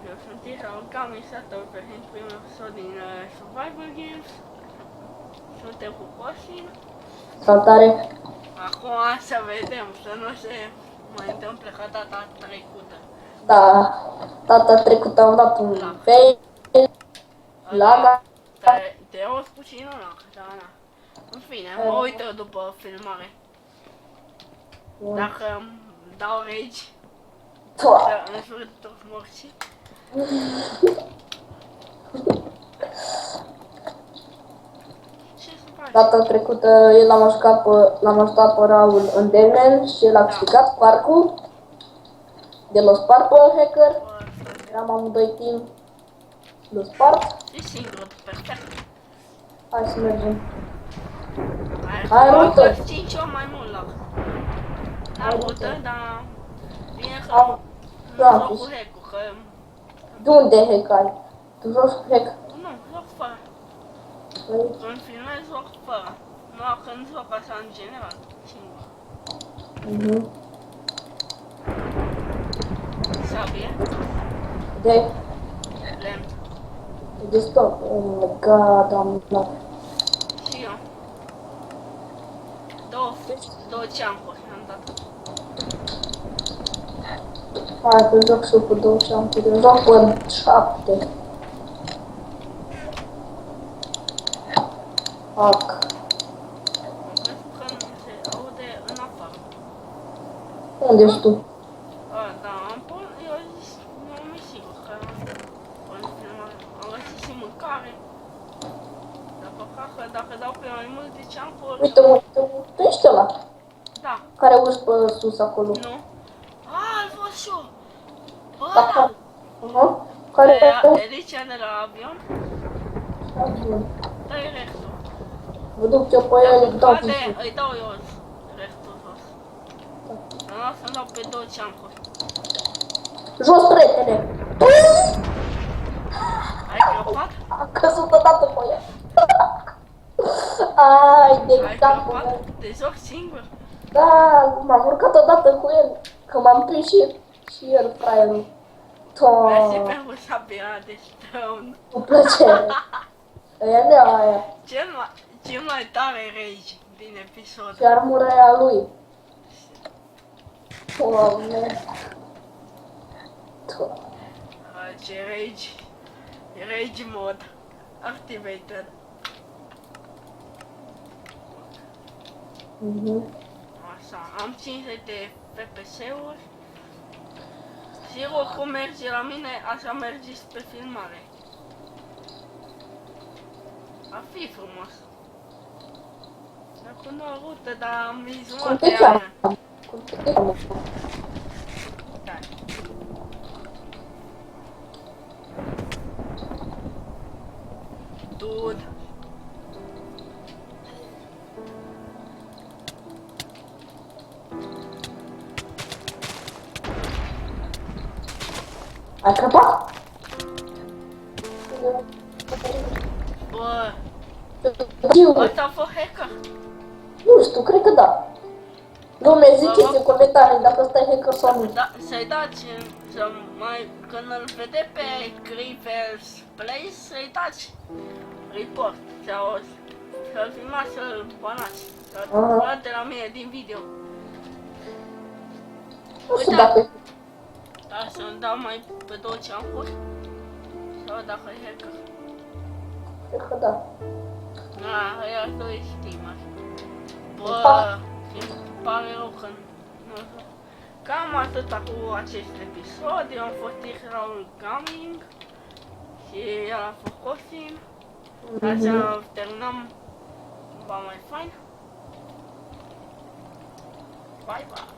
eu sunt Israel Gamisator pentru primul episod din Survival Games. Suntem cu Cosin. Salutare! Acum să vedem, să nu se mai întâmple ca data trecută. Da, data trecută am dat un fail, laga. Te auzi puțin ăla, dar na. În fine, mă uit eu după filmare. Dacă îmi dau rage, în jur toți morți. Ce să faci? Data trecută el l-am ajutat pe Raul în Demen și el a câștigat parcul de l-a spart pe un hacker. Eram amândoi team, l-a spart. E singur, perfect. Hai să mergem. Hai, rută! 5 ori mai mult la. N-am rută, dar bine că nu joc cu hack-ul, că... De unde hack ai? Tu joci cu hack? Nu, joc fără. Când filmez, joc fără. Nu, când joc așa în general, singur. Sabie? De? Lemn. De stop. Oh my god, am dat. Și eu. Două ceampuri am dat. Hai că joc și eu cu 2 șampuri. Eu joc cu 7. Hack. Vezi că se aude în afară. Unde ești tu? Da, eu zis, nu mi-e sigur că am filmat. Am găsit și mâncare. Dar păcat că dacă dau pe mai multe ceampuri... Uite-mă, tu ești ăla Da. care urci pe sus acolo. Nu. Îl văd și eu. Ăla. Care Ediția de la avion? Dă-i restul. Mă duc eu pe el, îi dau pe sus. Îi dau eu restul jos. Dar să-mi dau pe 2 ceampuri. Jos, prietene! Ai crăpat? A căzut odată pe el. Ai, de capul meu. Te joc singur? Da, m-am urcat odată cu el, că m-am prins și el, fraierul. Mersi pentru sabia de stone. Cu plăcere. Aia de aia. Cel mai tare rage din episod. Și armura aia lui. Doamne. Ce rage. Rage mod. Activated. Așa, am 50 de FPS-uri. Sigur cum merge la mine, așa merge și pe filmare. Ar fi frumos. Acum nu o rută, dar am Cum te jumătate cheamă? aia. Cum te cheamă? Dude. Ai crăpat? Bă, Știu. ăsta a fost hacker. Nu știu, cred că da. Lume, ziceți în comentarii dacă ăsta e hacker sau nu. Da, să-i dați, când îl vede pe Creepers Place, să-i dați report să-l filmați, să-l banați. Să-l de la mine din video. Nu știu dacă... Da, să-mi dau mai pe 2 ceampuri. Sau dacă e hacker. Cred că da. Da, ăia 2 știm așa. Bă, îmi pare rău că nu știu. Cam atâta cu acest episod. Eu am fost Israel Gaming și el a fost Cosin. Așa terminăm cumva mai fain. Bye bye.